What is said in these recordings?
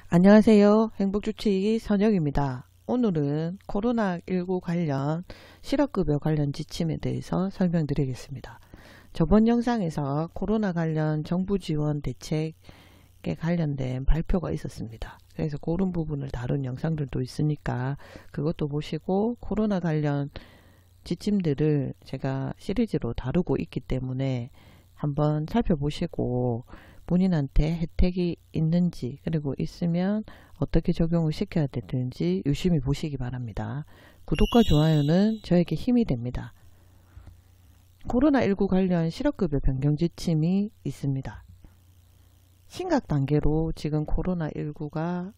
안녕하세요. 행복주치의 선영입니다. 오늘은 코로나19 관련 실업급여 관련 지침에 대해서 설명드리겠습니다. 저번 영상에서 코로나 관련 정부 지원 대책에 관련된 발표가 있었습니다. 그래서 그런 부분을 다룬 영상들도 있으니까 그것도 보시고, 코로나 관련 지침들을 제가 시리즈로 다루고 있기 때문에 한번 살펴보시고 본인한테 혜택이 있는지, 그리고 있으면 어떻게 적용을 시켜야 되는지 유심히 보시기 바랍니다. 구독과 좋아요는 저에게 힘이 됩니다. 코로나19 관련 실업급여 변경 지침이 있습니다. 심각 단계로 지금 코로나19가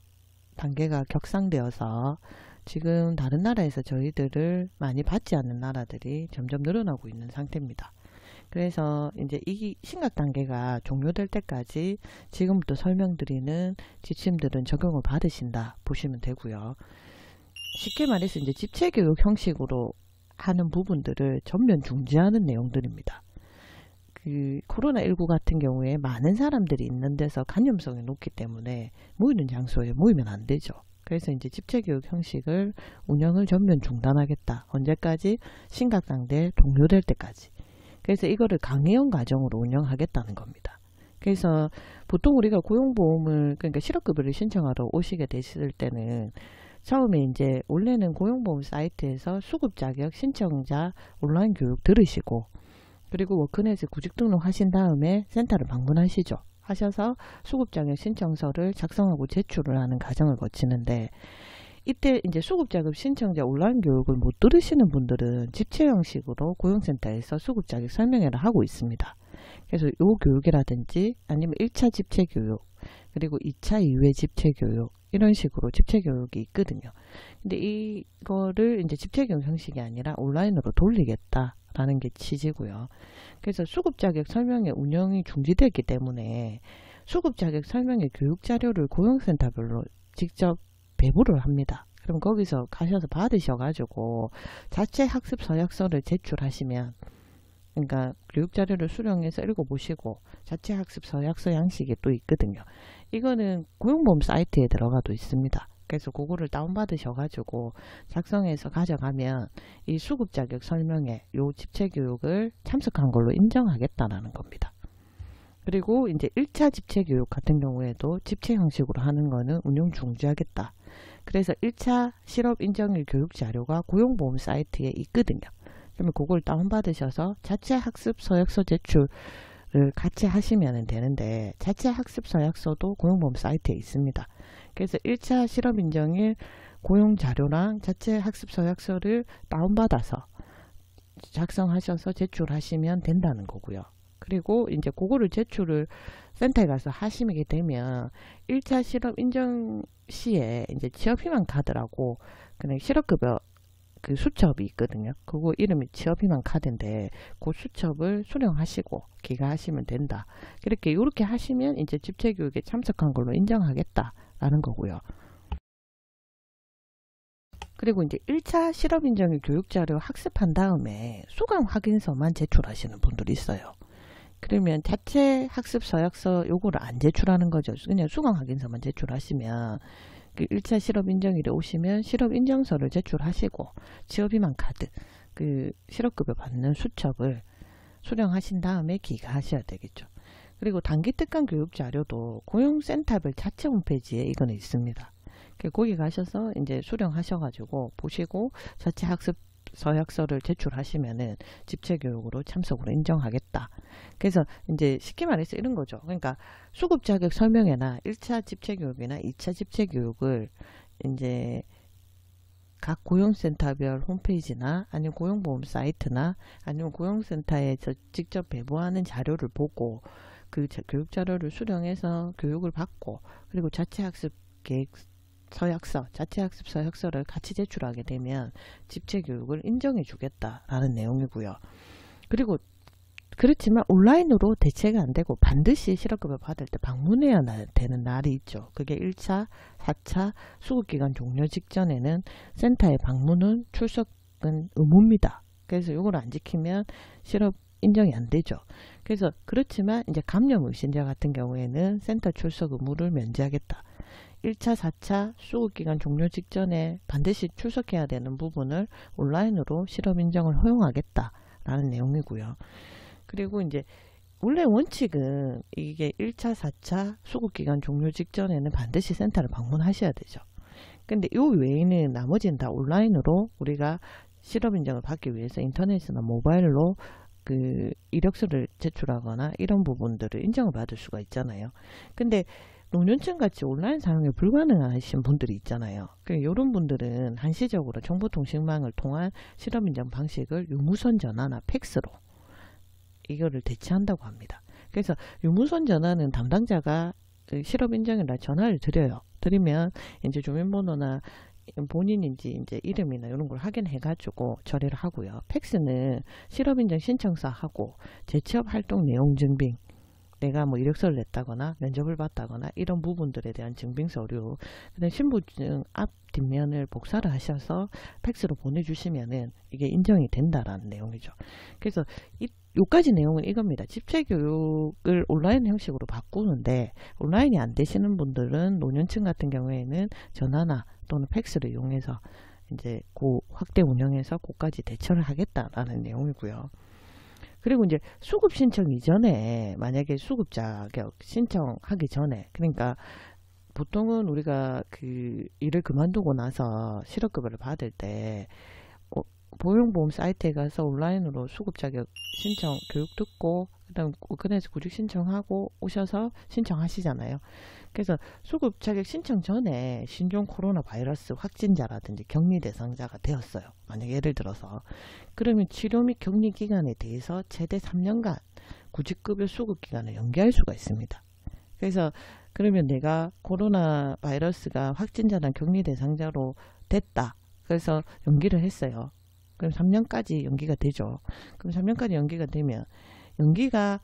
단계가 격상되어서 지금 다른 나라에서 저희들을 많이 받지 않는 나라들이 점점 늘어나고 있는 상태입니다. 그래서 이제 이 심각 단계가 종료될 때까지 지금부터 설명드리는 지침들은 적용을 받으신다 보시면 되고요. 쉽게 말해서 이제 집체교육 형식으로 하는 부분들을 전면 중지하는 내용들입니다. 그 코로나19 같은 경우에 많은 사람들이 있는 데서 감염성이 높기 때문에 모이는 장소에 모이면 안 되죠. 그래서 이제 집체교육 형식을 운영을 전면 중단하겠다. 언제까지? 심각 단계 종료될 때까지. 그래서 이거를 강의형 과정으로 운영하겠다는 겁니다. 그래서 보통 우리가 고용보험을, 그러니까 실업급여를 신청하러 오시게 되실 때는 처음에 이제 원래는 고용보험 사이트에서 수급자격 신청자 온라인 교육 들으시고, 그리고 워크넷에 구직 등록하신 다음에 센터를 방문하시죠. 하셔서 수급자격 신청서를 작성하고 제출을 하는 과정을 거치는데, 이때 이제 수급자격 신청자 온라인 교육을 못 들으시는 분들은 집체 형식으로 고용센터에서 수급자격 설명회를 하고 있습니다. 그래서 이 교육이라든지 아니면 1차 집체 교육, 그리고 2차 이후의 집체 교육, 이런 식으로 집체 교육이 있거든요. 근데 이거를 이제 집체 교육 형식이 아니라 온라인으로 돌리겠다라는 게 취지고요. 그래서 수급자격 설명회 운영이 중지됐기 때문에 수급자격 설명회 교육 자료를 고용센터별로 직접 배부를 합니다. 그럼 거기서 가셔서 받으셔가지고 자체 학습 서약서를 제출하시면, 그러니까 교육자료를 수령해서 읽어보시고 자체 학습 서약서 양식이 또 있거든요. 이거는 고용보험 사이트에 들어가도 있습니다. 그래서 그거를 다운받으셔가지고 작성해서 가져가면 이 수급자격 설명회 요 집체교육을 참석한 걸로 인정하겠다라는 겁니다. 그리고 이제 1차 집체교육 같은 경우에도 집체 형식으로 하는 거는 운영 중지하겠다. 그래서 1차 실업 인정일 교육 자료가 고용보험 사이트에 있거든요. 그러면 그걸 다운받으셔서 자체 학습 서약서 제출을 같이 하시면 되는데, 자체 학습 서약서도 고용보험 사이트에 있습니다. 그래서 1차 실업 인정일 고용 자료랑 자체 학습 서약서를 다운받아서 작성하셔서 제출하시면 된다는 거고요. 그리고 이제 그거를 제출을 센터에 가서 하시게 되면 1차 실업 인정 시에 이제 취업희망 카드라고 그냥 실업급여 그 수첩이 있거든요. 그거 이름이 취업희망 카드인데 그 수첩을 수령하시고 기가하시면 된다. 이렇게 하시면 이제 집체교육에 참석한 걸로 인정하겠다라는 거고요. 그리고 이제 1차 실업인정일 교육자료 학습한 다음에 수강 확인서만 제출하시는 분들이 있어요. 그러면 자체 학습 서약서 요거를 안 제출하는 거죠. 그냥 수강 확인서만 제출하시면 그 1차 실업 인정일에 오시면 실업 인정서를 제출하시고 취업희망 카드, 그 실업급여 받는 수첩을 수령하신 다음에 기가하셔야 되겠죠. 그리고 단기 특강 교육 자료도 고용센터별 자체 홈페이지에 이거는 있습니다. 거기 가셔서 이제 수령하셔가지고 보시고 자체 학습 서약서를 제출하시면은 집체교육으로 참석으로 인정하겠다. 그래서 이제 쉽게 말해서 이런 거죠. 그러니까 수급자격 설명회나 1차 집체교육이나 2차 집체교육을 이제 각 고용센터별 홈페이지나 아니면 고용보험 사이트나 아니면 고용센터에 직접 배부하는 자료를 보고 그 교육 자료를 수령해서 교육을 받고, 그리고 자체 학습 계획 서약서, 자체 학습 서약서를 같이 제출하게 되면 집체 교육을 인정해 주겠다라는 내용이고요. 그리고 그렇지만 온라인으로 대체가 안 되고 반드시 실업급여 받을 때 방문해야 되는 날이 있죠. 그게 1차, 4차 수급기간 종료 직전에는 센터에 방문은 출석은 의무입니다. 그래서 이걸 안 지키면 실업 인정이 안 되죠. 그래서 그렇지만 이제 감염 의심자 같은 경우에는 센터 출석 의무를 면제하겠다. 1차, 4차 수급기간 종료 직전에 반드시 출석해야 되는 부분을 온라인으로 실업인정을 허용하겠다라는 내용이고요. 그리고 이제 원래 원칙은 이게 1차, 4차 수급기간 종료 직전에는 반드시 센터를 방문하셔야 되죠. 근데 이 외에는 나머지는 다 온라인으로 우리가 실업인정을 받기 위해서 인터넷이나 모바일로 그 이력서를 제출하거나 이런 부분들을 인정을 받을 수가 있잖아요. 근데 노년층 같이 온라인 사용이 불가능하신 분들이 있잖아요. 이런 분들은 한시적으로 정보통신망을 통한 실업인정 방식을 유무선 전화나 팩스로 이거를 대체한다고 합니다. 그래서 유무선 전화는 담당자가 실업인정이라 전화를 드려요. 드리면 이제 주민번호나 본인인지 이제 이름이나 이런 걸 확인해 가지고 처리를 하고요. 팩스는 실업인정 신청서하고 재취업 활동 내용 증빙, 내가 뭐 이력서를 냈다거나 면접을 봤다거나 이런 부분들에 대한 증빙 서류, 그다음 신분증 앞 뒷면을 복사를 하셔서 팩스로 보내주시면은 이게 인정이 된다라는 내용이죠. 그래서 요까지 내용은 이겁니다. 집체교육을 온라인 형식으로 바꾸는데 온라인이 안 되시는 분들은 노년층 같은 경우에는 전화나 또는 팩스를 이용해서 이제 그 확대 운영해서 그까지 대처를 하겠다라는 내용이고요. 그리고 이제 수급 신청 이전에 만약에 수급 자격 신청하기 전에, 그러니까 보통은 우리가 그 일을 그만두고 나서 실업급여를 받을 때 보용보험 사이트에 가서 온라인으로 수급 자격 신청 교육 듣고 그다음 그네서 구직 신청하고 오셔서 신청하시잖아요. 그래서 수급 자격 신청 전에 신종 코로나 바이러스 확진자라든지 격리 대상자가 되었어요. 만약 예를 들어서 그러면 치료 및 격리 기간에 대해서 최대 3년간 구직급여 수급 기간을 연기할 수가 있습니다. 그래서 그러면 내가 코로나 바이러스가 확진자나 격리 대상자로 됐다. 그래서 연기를 했어요. 그럼 3년까지 연기가 되죠. 그럼 3년까지 연기가 되면 연기가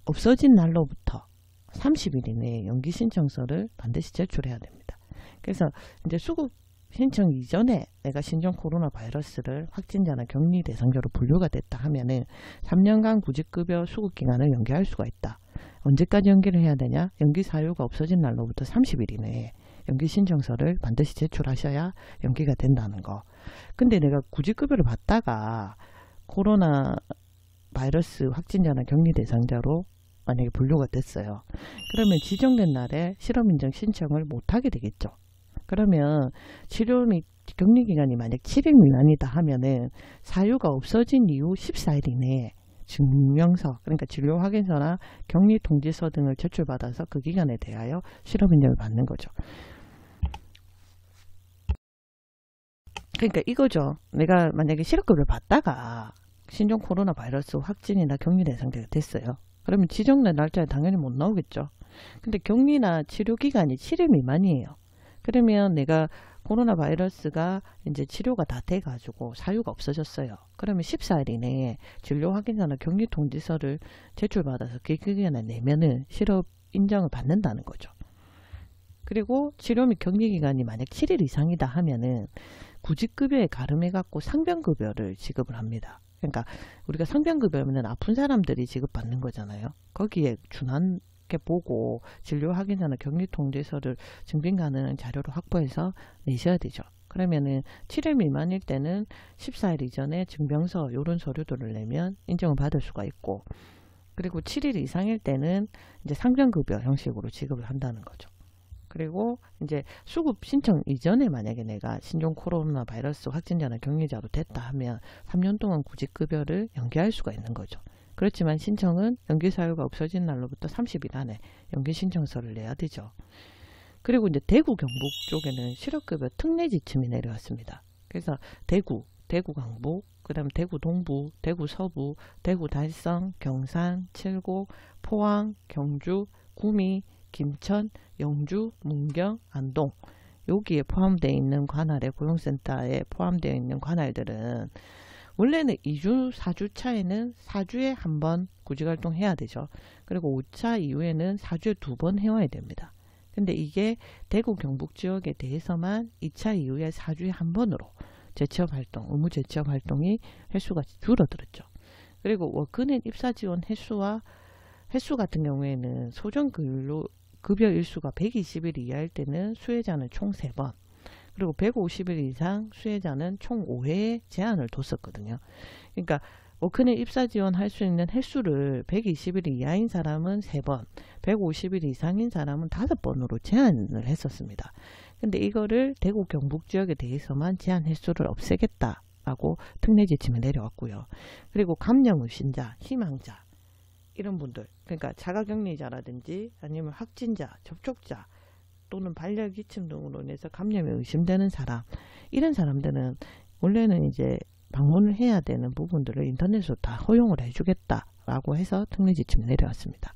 없어진 날로부터 30일 이내에 연기 신청서를 반드시 제출해야 됩니다. 그래서 이제 수급 신청 이전에 내가 신종 코로나 바이러스를 확진자나 격리 대상자로 분류가 됐다 하면은 3년간 구직급여 수급 기간을 연기할 수가 있다. 언제까지 연기를 해야 되냐? 연기 사유가 없어진 날로부터 30일 이내에 연기 신청서를 반드시 제출하셔야 연기가 된다는 거. 근데 내가 구직급여를 받다가 코로나 바이러스 확진자나 격리 대상자로 만약에 분류가 됐어요. 그러면 지정된 날에 실업인정 신청을 못하게 되겠죠. 그러면 치료 및 격리기간이 만약 7일 미만이다 하면은 사유가 없어진 이후 14일 이내에 증명서, 그러니까 진료 확인서나 격리 통지서 등을 제출받아서 그 기간에 대하여 실업인정을 받는 거죠. 그러니까 이거죠. 내가 만약에 실업급여를 받다가 신종 코로나 바이러스 확진이나 격리 대상자가 됐어요. 그러면 지정된 날짜에 당연히 못 나오겠죠. 근데 격리나 치료 기간이 7일 미만이에요. 그러면 내가 코로나 바이러스가 이제 치료가 다 돼가지고 사유가 없어졌어요. 그러면 14일 이내에 진료 확인서나 격리 통지서를 제출받아서 그 기간에 내면은 실업 인정을 받는다는 거죠. 그리고 치료 및 격리 기간이 만약 7일 이상이다 하면은 구직급여에 가름해갖고 상병급여를 지급을 합니다. 그러니까 우리가 상병급여면 아픈 사람들이 지급받는 거잖아요. 거기에 준하게 보고 진료 확인서나 격리 통지서를 증빙 가능한 자료를 확보해서 내셔야 되죠. 그러면은 7일 미만일 때는 14일 이전에 증명서 이런 서류들을 내면 인정을 받을 수가 있고, 그리고 7일 이상일 때는 이제 상병급여 형식으로 지급을 한다는 거죠. 그리고 이제 수급 신청 이전에 만약에 내가 신종 코로나 바이러스 확진자나 격리자로 됐다 하면 3년 동안 구직급여를 연기할 수가 있는 거죠. 그렇지만 신청은 연기 사유가 없어진 날로부터 30일 안에 연기 신청서를 내야 되죠. 그리고 이제 대구 경북 쪽에는 실업급여 특례 지침이 내려왔습니다. 그래서 대구 강북, 그 다음 대구 동부, 대구 서부, 대구 달성, 경산, 칠곡, 포항, 경주, 구미, 김천, 영주, 문경, 안동, 여기에 포함되어 있는 관할에, 고용센터에 포함되어 있는 관할들은 원래는 2주, 4주 차에는 4주에 한 번 구직활동 해야 되죠. 그리고 5차 이후에는 4주에 2번 해와야 됩니다. 근데 이게 대구 경북 지역에 대해서만 2차 이후에 4주에 한 번으로 재취업활동, 의무 재취업활동이 횟수가 줄어들었죠. 그리고 워크넷 입사지원 횟수 같은 경우에는 소정근로 급여 일수가 120일 이하일 때는 수혜자는 총 3번, 그리고 150일 이상 수혜자는 총 5회의 제한을 뒀었거든요. 그러니까 워크넷 입사 지원할 수 있는 횟수를 120일 이하인 사람은 3번, 150일 이상인 사람은 5번으로 제한을 했었습니다. 근데 이거를 대구 경북 지역에 대해서만 제한 횟수를 없애겠다라고 특례 지침이 내려왔고요. 그리고 감염 의심자, 희망자 이런 분들, 그러니까 자가격리자라든지 아니면 확진자, 접촉자 또는 발열기침 등으로 인해서 감염이 의심되는 사람, 이런 사람들은 원래는 이제 방문을 해야 되는 부분들을 인터넷으로 다 허용을 해주겠다라고 해서 특례 지침을 내려왔습니다.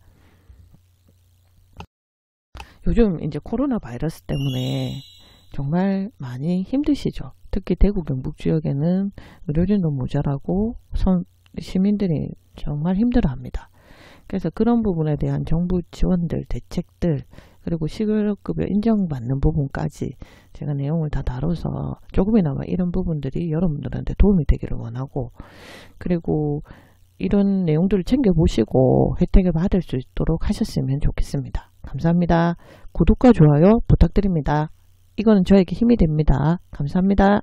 요즘 이제 코로나 바이러스 때문에 정말 많이 힘드시죠. 특히 대구 경북 지역에는 의료진도 모자라고 시민들이 정말 힘들어합니다. 그래서 그런 부분에 대한 정부 지원들, 대책들, 그리고 실업급여 인정받는 부분까지 제가 내용을 다 다뤄서 조금이나마 이런 부분들이 여러분들한테 도움이 되기를 원하고, 그리고 이런 내용들을 챙겨보시고 혜택을 받을 수 있도록 하셨으면 좋겠습니다. 감사합니다. 구독과 좋아요 부탁드립니다. 이거는 저에게 힘이 됩니다. 감사합니다.